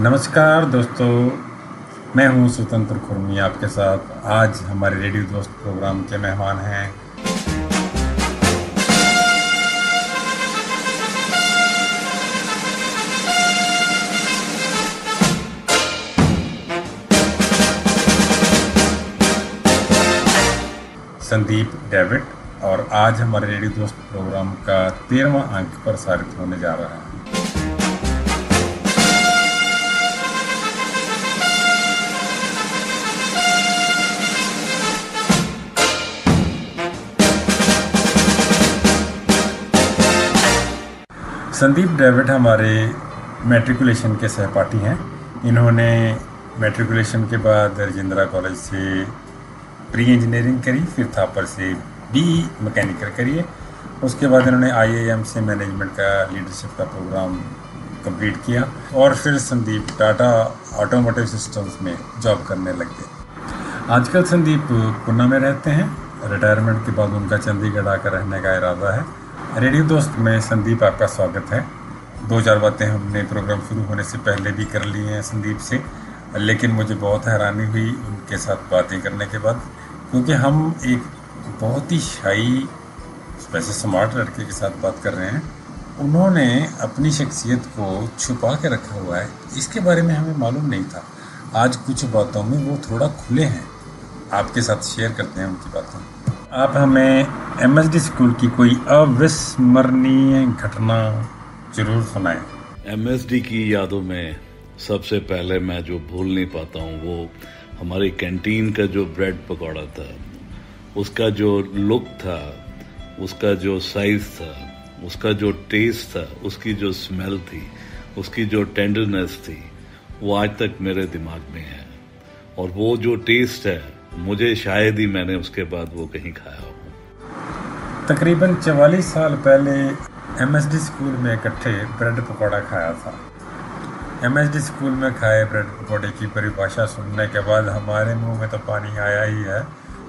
नमस्कार दोस्तों, मैं हूं स्वतंत्र खुरमी आपके साथ। आज हमारे रेडियो दोस्त प्रोग्राम के मेहमान हैं संदीप डेविड, और आज हमारे रेडियो दोस्त प्रोग्राम का 13वां अंक प्रसारित होने जा रहा है। संदीप डेविड हमारे मैट्रिकुलेशन के सहपाठी हैं। इन्होंने मैट्रिकुलेशन के बाद राजेंद्रा कॉलेज से प्री इंजीनियरिंग करी, फिर थापर से बीई मैकेनिकल करी है। उसके बाद इन्होंने आईआईएम से मैनेजमेंट का लीडरशिप का प्रोग्राम कंप्लीट किया और फिर संदीप टाटा ऑटोमोटिव सिस्टम्स में जॉब करने लग गए। आजकल संदीप पुणे में रहते हैं। रिटायरमेंट के बाद उनका चंडीगढ़ आकर रहने का इरादा है। रेडियो दोस्त में संदीप आपका स्वागत है। 2-4 बातें हमने प्रोग्राम शुरू होने से पहले भी कर ली हैं संदीप से, लेकिन मुझे बहुत हैरानी हुई उनके साथ बातें करने के बाद, क्योंकि हम एक बहुत ही शाई, वैसे स्मार्ट लड़के के साथ बात कर रहे हैं। उन्होंने अपनी शख्सियत को छुपा के रखा हुआ है, इसके बारे में हमें मालूम नहीं था। आज कुछ बातों में वो थोड़ा खुले हैं, आपके साथ शेयर करते हैं उनकी बातें। आप हमें एमएसडी स्कूल की कोई अविस्मरणीय घटना जरूर सुनाएं। एमएसडी की यादों में सबसे पहले मैं जो भूल नहीं पाता हूँ वो हमारी कैंटीन का जो ब्रेड पकौड़ा था, उसका जो लुक था, उसका जो साइज था, उसका जो टेस्ट था, उसकी जो स्मेल थी, उसकी जो टेंडरनेस थी, वो आज तक मेरे दिमाग में है। और वो जो टेस्ट है, मुझे शायद ही मैंने उसके बाद वो कहीं खाया हो। तकरीबन 44 साल पहले एमएसडी स्कूल में इकट्ठे ब्रेड पकौड़ा खाया था। एमएसडी स्कूल में खाए ब्रेड पकौड़े की परिभाषा सुनने के बाद हमारे मुंह में तो पानी आया ही है,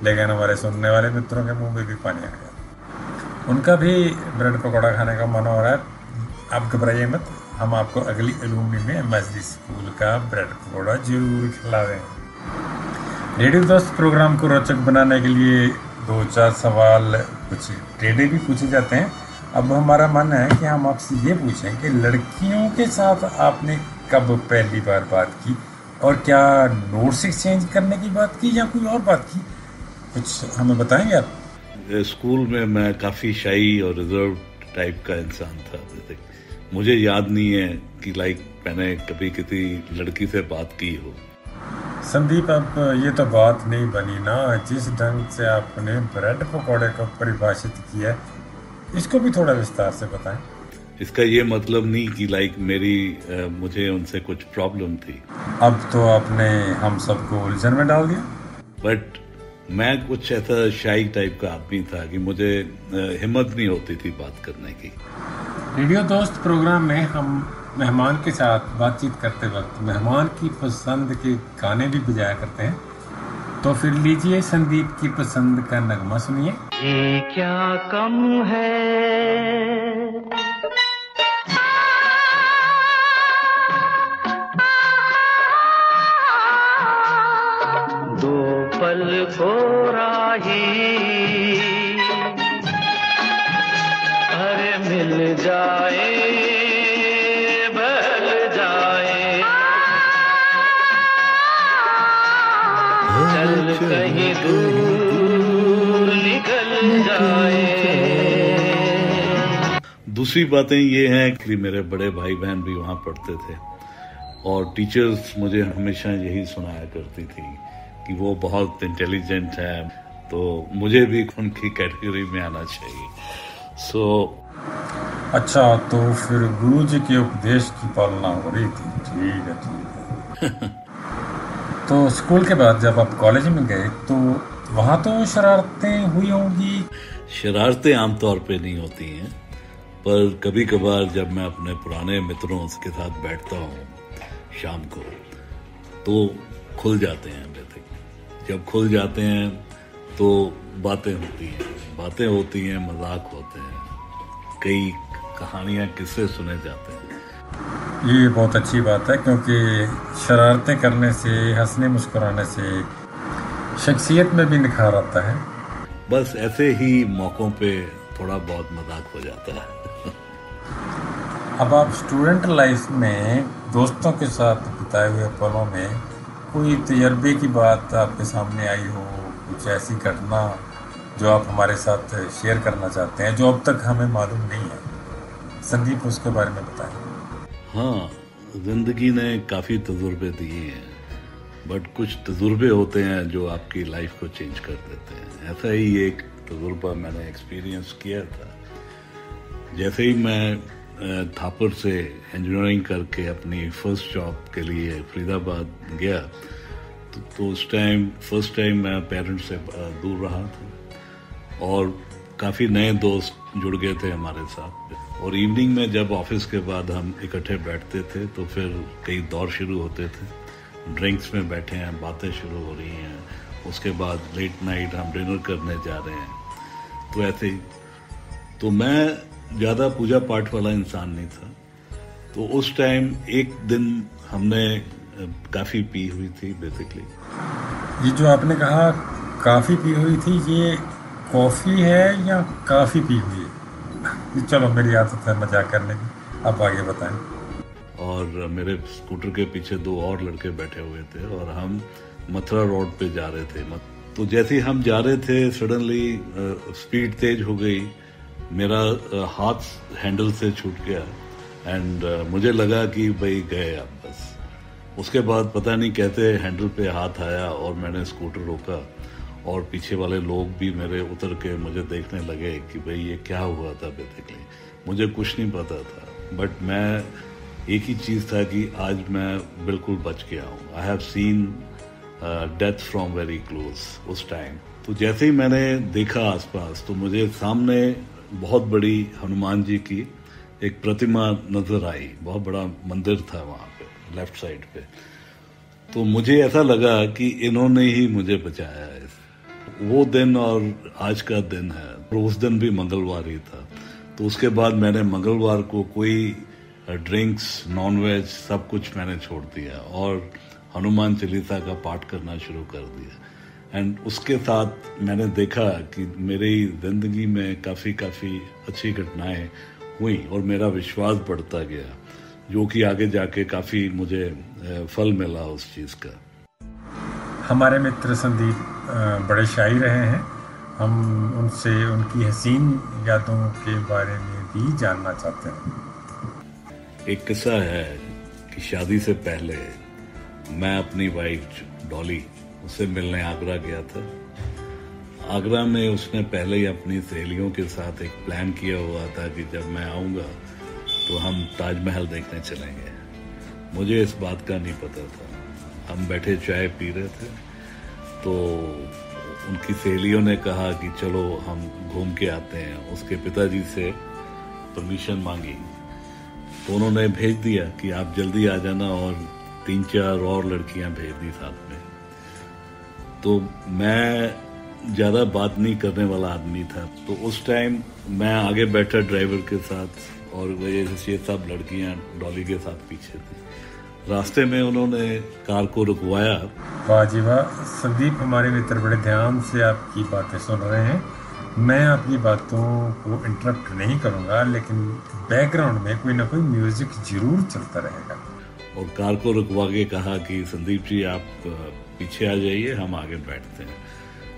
लेकिन हमारे सुनने वाले मित्रों के मुंह में भी पानी आ गया। उनका भी ब्रेड पकौड़ा खाने का मन हो रहा है। आप घबराइए मत, हम आपको अगली एलुमनी में एमएसडी स्कूल का ब्रेड पकौड़ा जरूर खिलाएं। रेडियो दोस्त प्रोग्राम को रोचक बनाने के लिए 2-4 सवाल, कुछ टेढ़े भी पूछे जाते हैं। अब हमारा मन है कि हम आपसे ये पूछें कि लड़कियों के साथ आपने कब पहली बार बात की, और क्या नोट्स एक्सचेंज करने की बात की या कोई और बात की? कुछ हमें बताएंगे आप? स्कूल में मैं काफ़ी शाई और रिजर्व टाइप का इंसान था। मुझे याद नहीं है कि मैंने कभी किसी लड़की से बात की हो। संदीप, अब ये तो बात नहीं बनी ना, जिस ढंग से आपने ब्रेड पकौड़े को परिभाषित किया है, इसको भी थोड़ा विस्तार से बताएं। इसका ये मतलब नहीं कि मुझे उनसे कुछ प्रॉब्लम थी। अब तो आपने हम सबको उलझन में डाल दिया। बट मैं कुछ ऐसा शाई टाइप का आदमी था कि मुझे हिम्मत नहीं होती थी बात करने की। रेडियो दोस्त प्रोग्राम में हम मेहमान के साथ बातचीत करते वक्त मेहमान की पसंद के गाने भी बजाया करते हैं, तो फिर लीजिए संदीप की पसंद का नगमा सुनिए। ये क्या कम है, दो पल को राही, अरे मिल जाए कहीं दूर निकल जाए। दूसरी बातें ये हैं कि मेरे बड़े भाई बहन भी वहाँ पढ़ते थे और टीचर्स मुझे हमेशा यही सुनाया करती थी कि वो बहुत इंटेलिजेंट है, तो मुझे भी उनकी कैटेगरी में आना चाहिए। अच्छा, तो फिर गुरुजी के उपदेश की पालना हो रही थी। ठीक है। तो स्कूल के बाद जब आप कॉलेज में गए तो वहाँ तो शरारतें हुई होंगी? शरारतें आमतौर पे नहीं होती हैं, पर कभी कभार जब मैं अपने पुराने मित्रों के साथ बैठता हूँ शाम को, तो खुल जाते हैं। जब खुल जाते हैं तो बातें होती हैं, मजाक होते हैं, कई कहानियाँ, किस्से सुने जाते हैं। ये बहुत अच्छी बात है, क्योंकि शरारतें करने से, हंसने मुस्कुराने से शख्सियत में भी निखार आता है। बस ऐसे ही मौक़ों पे थोड़ा बहुत मजाक हो जाता है। अब आप स्टूडेंट लाइफ में दोस्तों के साथ बिताए हुए पलों में कोई तजर्बे की बात आपके सामने आई हो, कुछ ऐसी घटना जो आप हमारे साथ शेयर करना चाहते हैं, जो अब तक हमें मालूम नहीं है, संदीप उसके बारे में बताएं। हाँ, जिंदगी ने काफ़ी तजुर्बे दिए हैं, बट कुछ तजुर्बे होते हैं जो आपकी लाइफ को चेंज कर देते हैं। ऐसा ही एक तजुर्बा मैंने एक्सपीरियंस किया था। जैसे ही मैं थापर से इंजीनियरिंग करके अपनी फर्स्ट जॉब के लिए फरीदाबाद गया, तो उस टाइम फर्स्ट टाइम मैं पेरेंट्स से दूर रहा था और काफ़ी नए दोस्त जुड़ गए थे हमारे साथ। और इवनिंग में जब ऑफिस के बाद हम इकट्ठे बैठते थे तो फिर कई दौर शुरू होते थे। ड्रिंक्स में बैठे हैं, बातें शुरू हो रही हैं, उसके बाद लेट नाइट हम डिनर करने जा रहे हैं। तो ऐसे ही, तो मैं ज़्यादा पूजा पाठ वाला इंसान नहीं था, तो उस टाइम एक दिन हमने काफ़ी पी हुई थी बेसिकली। ये जो आपने कहा काफ़ी पी हुई थी, ये कॉफ़ी है या काफ़ी पी हुई है? चलो, मेरी आदत है मजाक करने की, आप आगे बताएं। और मेरे स्कूटर के पीछे दो और लड़के बैठे हुए थे और हम मथुरा रोड पे जा रहे थे। तो जैसे ही हम जा रहे थे, सडनली स्पीड तेज हो गई, मेरा हाथ हैंडल से छूट गया एंड मुझे लगा कि भाई गए अब बस। उसके बाद पता नहीं कैसे हैंडल पे हाथ आया और मैंने स्कूटर रोका और पीछे वाले लोग भी मेरे उतर के मुझे देखने लगे कि भाई ये क्या हुआ था। बेसिकली मुझे कुछ नहीं पता था, बट मैं एक ही चीज़ था कि आज मैं बिल्कुल बच गया हूँ। I have seen death from very close उस टाइम। तो जैसे ही मैंने देखा आसपास, तो मुझे सामने बहुत बड़ी हनुमान जी की एक प्रतिमा नजर आई। बहुत बड़ा मंदिर था वहाँ पे लेफ्ट साइड पे। तो मुझे ऐसा लगा कि इन्होंने ही मुझे बचाया है। वो दिन और आज का दिन है, और उस दिन भी मंगलवार ही था। तो उसके बाद मैंने मंगलवार को कोई ड्रिंक्स, नॉनवेज सब कुछ मैंने छोड़ दिया और हनुमान चालीसा का पाठ करना शुरू कर दिया। एंड उसके साथ मैंने देखा कि मेरी जिंदगी में काफ़ी अच्छी घटनाएं हुई और मेरा विश्वास बढ़ता गया, जो कि आगे जाके काफ़ी मुझे फल मिला उस चीज़ का। हमारे मित्र संदीप बड़े शायर रहे हैं। हम उनसे उनकी हसीन यादों के बारे में भी जानना चाहते हैं। एक किस्सा है कि शादी से पहले मैं अपनी वाइफ डॉली, उससे मिलने आगरा गया था। आगरा में उसने पहले ही अपनी सहेलियों के साथ एक प्लान किया हुआ था कि जब मैं आऊँगा तो हम ताजमहल देखने चलेंगे। मुझे इस बात का नहीं पता था। हम बैठे चाय पी रहे थे, तो उनकी सहेलियों ने कहा कि चलो हम घूम के आते हैं। उसके पिताजी से परमिशन मांगी, तो उन्होंने भेज दिया कि आप जल्दी आ जाना, और 3-4 और लड़कियां भेज दी साथ में। तो मैं ज़्यादा बात नहीं करने वाला आदमी था, तो उस टाइम मैं आगे बैठा ड्राइवर के साथ और ये सब लड़कियां डॉली के साथ पीछे थी। रास्ते में उन्होंने कार को रुकवाया। वाह जी वाह, संदीप हमारे मित्र बड़े ध्यान से आपकी बातें सुन रहे हैं। मैं आपकी बातों को इंटरप्ट नहीं करूंगा, लेकिन बैकग्राउंड में कोई ना कोई म्यूजिक जरूर चलता रहेगा। और कार को रुकवा के कहा कि संदीप जी आप पीछे आ जाइए, हम आगे बैठते हैं।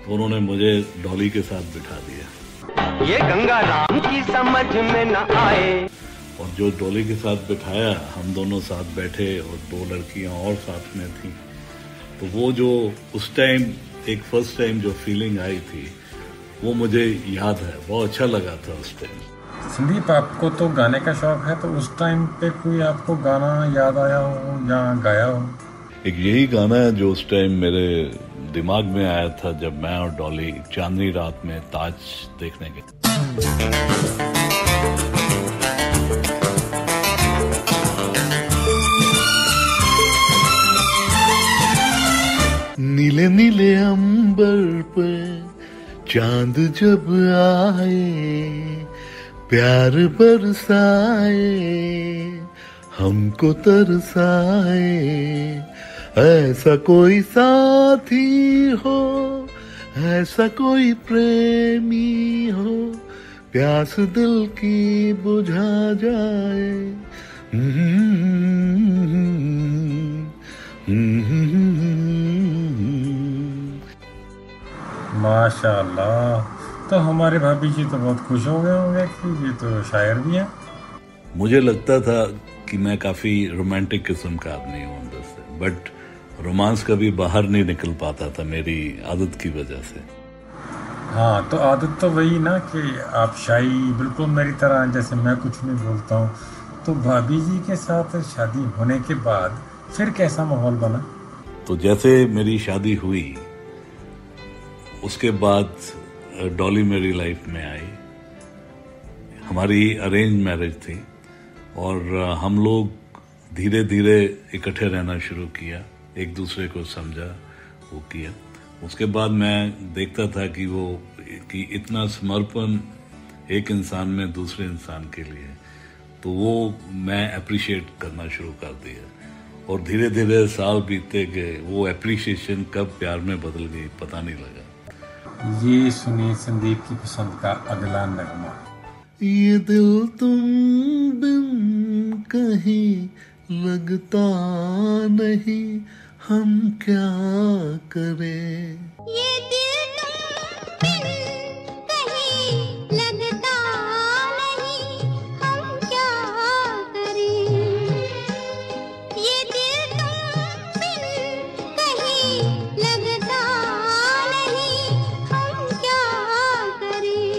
तो उन्होंने मुझे डॉली के साथ बिठा दिया। ये गंगा राम की समझ में न आए। और जो डॉली के साथ बिठाया, हम दोनों साथ बैठे और 2 लड़कियां और साथ में थी। तो वो जो उस टाइम एक फर्स्ट टाइम जो फीलिंग आई थी, वो मुझे याद है। बहुत अच्छा लगा था उस टाइम। संदीप, आपको तो गाने का शौक है, तो उस टाइम पे कोई आपको गाना याद आया हो या गाया हो? एक यही गाना है जो उस टाइम मेरे दिमाग में आया था जब मैं और डॉली चांदनी रात में ताज देखने गए। नीले नीले अंबर पे चांद जब आए, प्यार बरसाए, हमको तरसाए, ऐसा कोई साथी हो, ऐसा कोई प्रेमी हो, प्यास दिल की बुझा जाए। माशाल्लाह। तो हमारे भाभी जी तो बहुत खुश हो गए होंगे कि ये तो शायर भी हैं। मुझे लगता था कि मैं काफ़ी रोमांटिक किस्म का आदमी हूँ अंदर से, बट रोमांस कभी बाहर नहीं निकल पाता था मेरी आदत की वजह से। हाँ, तो आदत तो वही ना कि आप शाई बिल्कुल मेरी तरह हैं, जैसे मैं कुछ नहीं बोलता हूँ। तो भाभी जी के साथ शादी होने के बाद फिर कैसा माहौल बना? तो जैसे मेरी शादी हुई उसके बाद डॉली मेरी लाइफ में आई। हमारी अरेंज मैरिज थी और हम लोग धीरे धीरे इकट्ठे रहना शुरू किया, एक दूसरे को समझा, वो किया। उसके बाद मैं देखता था कि इतना समर्पण एक इंसान में दूसरे इंसान के लिए, तो वो मैं अप्रिशिएट करना शुरू कर दिया। और धीरे धीरे साल बीतते गए, वो अप्रिशिएशन कब प्यार में बदल गई पता नहीं लगा। ये सुनिए संदीप की पसंद का अगला नगमा। ये दिल तुम बिन कहीं लगता नहीं, हम क्या करें। ये दिल तुम बिन कहीं लगता नहीं, हम क्या करें। ये दिल तुम बिन कहीं लगता नहीं, हम क्या करें।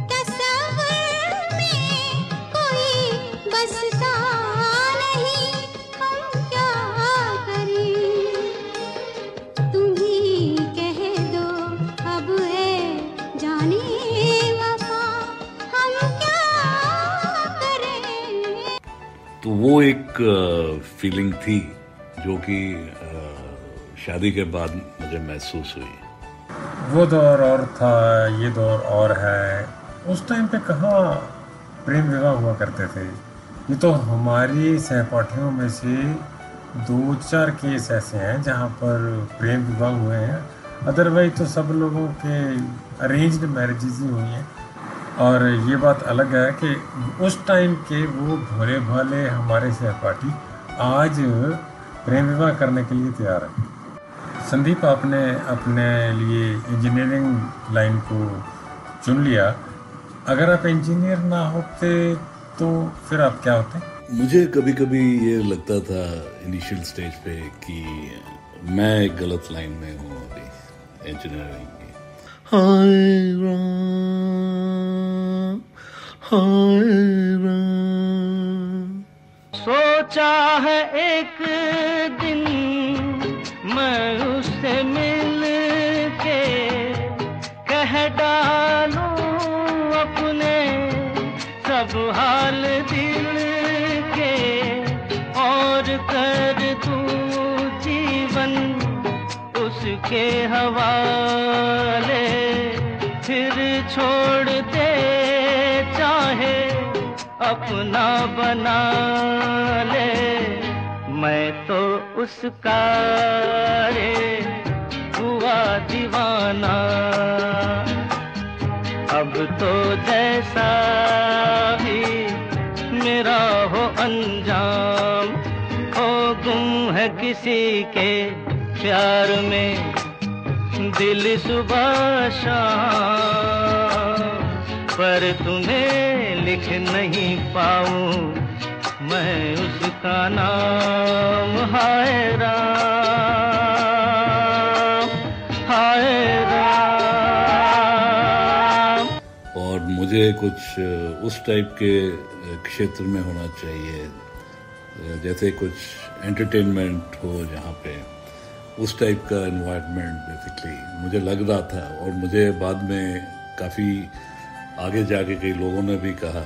तस्वीर में कोई बसता नहीं, हम क्या करें। तुम ही कह दो अब है जाने वफा, हम क्या करें। तो वो एक फीलिंग थी जो कि शादी के बाद मुझे महसूस हुई। वो दौर और था, ये दौर और है। उस टाइम पे कहाँ प्रेम विवाह हुआ करते थे। ये तो हमारी सहपाठियों में से 2-4 केस ऐसे हैं जहाँ पर प्रेम विवाह हुए हैं। अदरवाइज तो सब लोगों के अरेंज्ड मैरिजेस ही हुई हैं। और ये बात अलग है कि उस टाइम के वो भोले भाले हमारे सहपाठी आज प्रेम विवाह करने के लिए तैयार हैं। संदीप, आपने अपने लिए इंजीनियरिंग लाइन को चुन लिया। अगर आप इंजीनियर ना होते तो फिर आप क्या होते? मुझे कभी कभी ये लगता था इनिशियल स्टेज पे कि मैं एक गलत लाइन में हूँ अभी इंजीनियरिंग की। हाय राम, हाय राम। सोचा है एक दिन मैं उससे मिल के कह डालूं अपने सब हाल दिल के, और कर दूं जीवन उसके हवाले। फिर छोड़ दे चाहे अपना बना ले, मैं तो उसका रे हुआ दीवाना। अब तो जैसा भी मेरा हो अंजाम, हो गुम है किसी के प्यार में दिल सुबह शाम। पर तुम्हें लिख नहीं पाऊं मैं उसका नाम। हाय राम, हाय राम। और मुझे कुछ उस टाइप के क्षेत्र में होना चाहिए, जैसे कुछ एंटरटेनमेंट हो जहाँ पे उस टाइप का एनवायरनमेंट बेसिकली मुझे लग रहा था। और मुझे बाद में काफ़ी आगे जाके कई लोगों ने भी कहा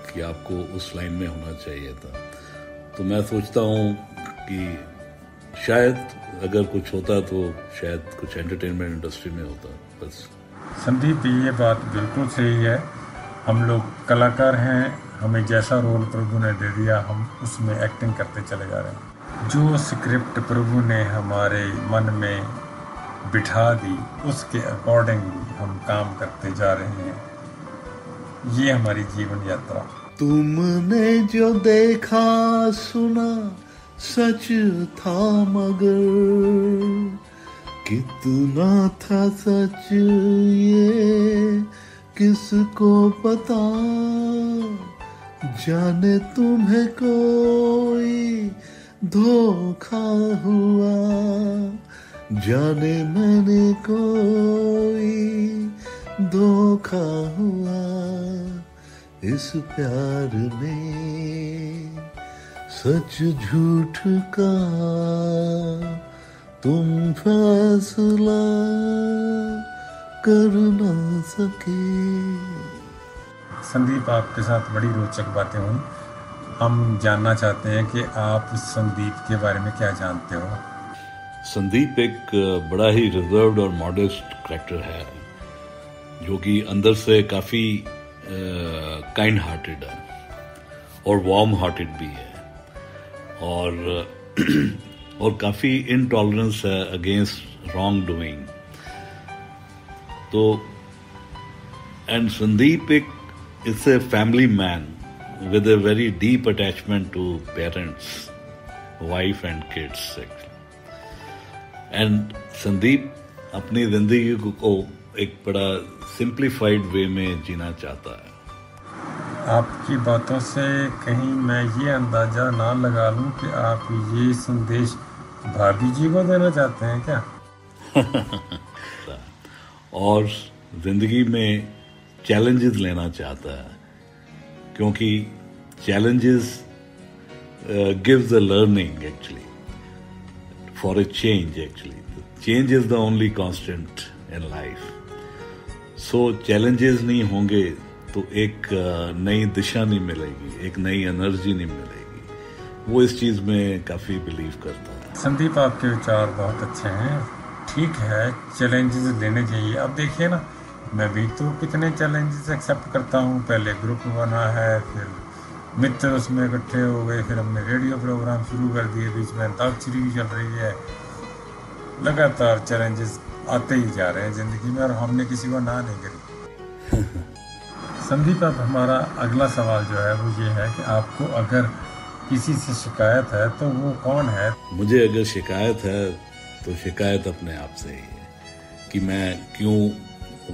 कि आपको उस लाइन में होना चाहिए था। तो मैं सोचता हूँ कि शायद अगर कुछ होता तो शायद कुछ एंटरटेनमेंट इंडस्ट्री में होता। बस संदीप, ये बात बिल्कुल सही है। हम लोग कलाकार हैं, हमें जैसा रोल प्रभु ने दे दिया हम उसमें एक्टिंग करते चले जा रहे हैं। जो स्क्रिप्ट प्रभु ने हमारे मन में बिठा दी उसके अकॉर्डिंगली हम काम करते जा रहे हैं। ये हमारी जीवन यात्रा। तुमने जो देखा सुना सच था मगर कितना था सच ये किसको पता, जाने तुम्हें कोई धोखा हुआ, जाने मैंने कोई धोखा हुआ, इस प्यार में सच झूठ का तुम फैसला कर ना सके। संदीप, आपके साथ बड़ी रोचक बातें हुई। हम जानना चाहते हैं कि आप संदीप के बारे में क्या जानते हो। संदीप एक बड़ा ही रिजर्व्ड और मॉडेस्ट कैरेक्टर है, जो कि अंदर से काफी काइंड हार्टेड है और वार्म हार्टेड भी है, और काफी इनटॉलरेंस है अगेंस्ट रॉन्ग डूइंग। तो एंड संदीप एक it's a family man with a very deep attachment to parents, wife and kids. And Sandeep अपनी जिंदगी को एक बड़ा सिंप्लीफाइड वे में जीना चाहता है। आपकी बातों से कहीं मैं ये अंदाजा ना लगा लूं कि आप ये संदेश भाभी जी को देना चाहते हैं क्या? और जिंदगी में चैलेंजेस लेना चाहता है, क्योंकि challenges gives the learning actually for a change. Actually change is the only constant in life. So challenges नहीं होंगे तो एक नई दिशा नहीं मिलेगी, एक नई एनर्जी नहीं मिलेगी। वो इस चीज में काफी बिलीव करता है। संदीप, आपके विचार बहुत अच्छे हैं। ठीक है, चैलेंजेस लेने चाहिए। अब देखिए ना, मैं भी तो कितने चैलेंजेस एक्सेप्ट करता हूँ। पहले ग्रुप बना है, फिर मित्र उसमें इकट्ठे हो गए, फिर हमने रेडियो प्रोग्राम शुरू कर दिए, बीच में अंताक्षरी भी चल रही है। लगातार चैलेंजेस आते ही जा रहे हैं जिंदगी में और हमने किसी को ना नहीं करी। संदीप, अब हमारा अगला सवाल जो है वो ये है कि आपको अगर किसी से शिकायत है तो वो कौन है? मुझे अगर शिकायत है तो शिकायत अपने आप से ही है कि मैं क्यों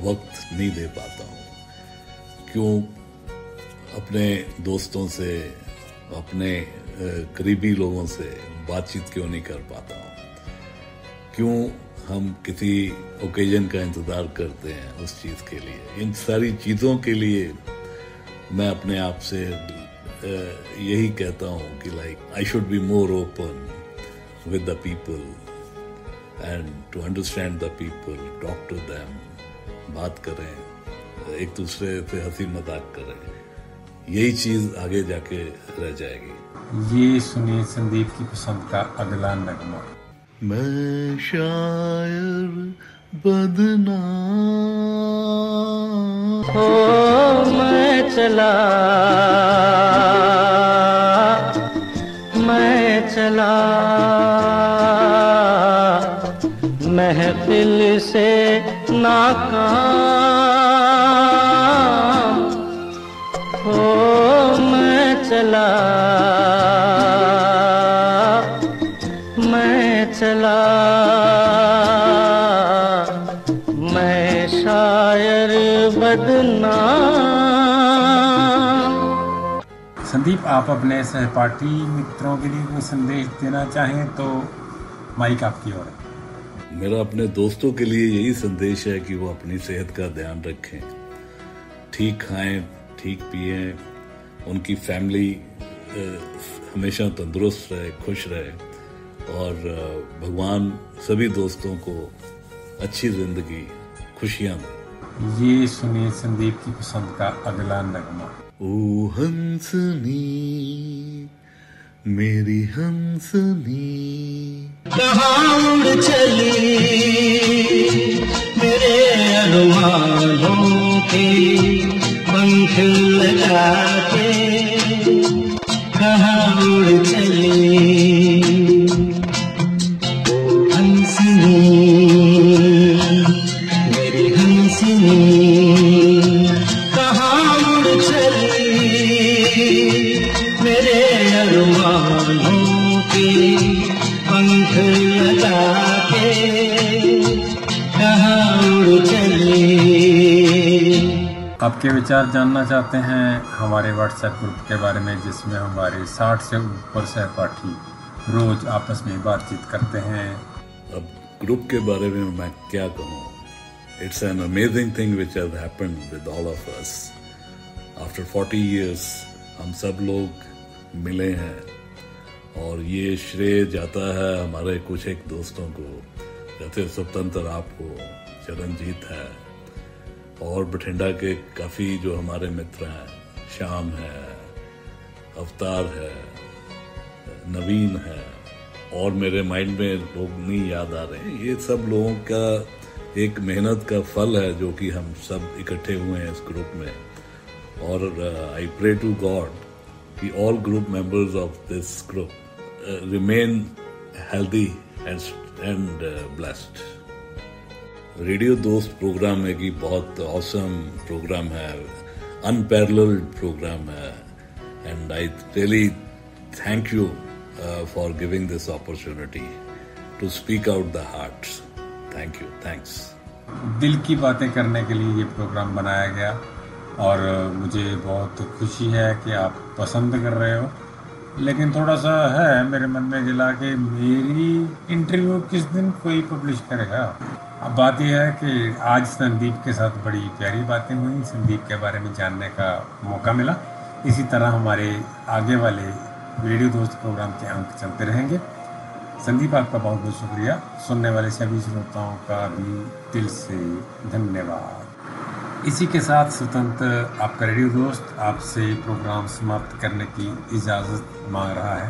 वक्त नहीं दे पाता हूँ, क्यों अपने दोस्तों से, अपने करीबी लोगों से बातचीत क्यों नहीं कर पाता हूँ, क्यों हम किसी ओकेजन का इंतज़ार करते हैं उस चीज़ के लिए। इन सारी चीज़ों के लिए मैं अपने आप से यही कहता हूँ कि I should be more open with the people and to understand the people, talk to them, बात करें, एक दूसरे से हंसी मजाक करें। यही चीज आगे जाके रह जाएगी। ये सुनिए संदीप की पसंद का अगला नगमा। मैं शायर बदनाम हो, मैं चला महफिल से नाकाम हो, मैं चला मैं शायर बदनाम। संदीप, आप अपने सहपाठी मित्रों के लिए कोई संदेश देना चाहें तो माइक आपकी ओर है। मेरा अपने दोस्तों के लिए यही संदेश है कि वो अपनी सेहत का ध्यान रखें, ठीक खाएं, ठीक पिएं, उनकी फैमिली हमेशा तंदुरुस्त रहे, खुश रहे और भगवान सभी दोस्तों को अच्छी जिंदगी, खुशियां दे। ये सुनिए संदीप की पसंद का अगला नगमा। ओ हंसनी मेरी हंसनी कहाँ उड़ चली मेरे अरमानों की पंख लगा के कहाँ उड़ चली हंसनी, मेरी हंसनी कहाँ उड़ चली, मेरे अरमानों के पंख लगा के कहाँ उड़ चली। आपके विचार जानना चाहते हैं हमारे व्हाट्सएप ग्रुप के बारे में, जिसमें हमारे 60 से ऊपर सहपाठी रोज आपस में बातचीत करते हैं। अब ग्रुप के बारे में मैं क्या कहूँ, it's an amazing thing which has happened with all of us. After 40 years हम सब लोग मिले हैं और ये श्रेय जाता है हमारे कुछ एक दोस्तों को, जैसे स्वतंत्र आपको, चरणजीत है, और बठिंडा के काफ़ी जो हमारे मित्र हैं, श्याम है, अवतार है, नवीन है, और मेरे माइंड में लोग नहीं याद आ रहे। ये सब लोगों का एक मेहनत का फल है जो कि हम सब इकट्ठे हुए हैं इस ग्रुप में। और आई प्रे टू गॉड कि all group members of this group remain healthy and blessed. Radio दोस्त प्रोग्राम है कि बहुत ऑसम प्रोग्राम है, अनपैरेलल्ड प्रोग्राम है, and I really thank you for giving this opportunity to speak out the heart. Thank you, thanks. दिल की बातें करने के लिए ये प्रोग्राम बनाया गया और मुझे बहुत खुशी है कि आप पसंद कर रहे हो। लेकिन थोड़ा सा है मेरे मन में गिला कि मेरी इंटरव्यू किस दिन कोई पब्लिश करेगा। अब बात यह है कि आज संदीप के साथ बड़ी प्यारी बातें हुई, संदीप के बारे में जानने का मौका मिला। इसी तरह हमारे आगे वाले रेडियो दोस्त प्रोग्राम के अंक चलते रहेंगे। संदीप, आपका बहुत बहुत शुक्रिया। सुनने वाले सभी श्रोताओं का भी दिल से धन्यवाद। इसी के साथ स्वतंत्र आपका रेडियो दोस्त आपसे प्रोग्राम समाप्त करने की इजाज़त मांग रहा है।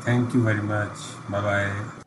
Thank you very much. Bye bye.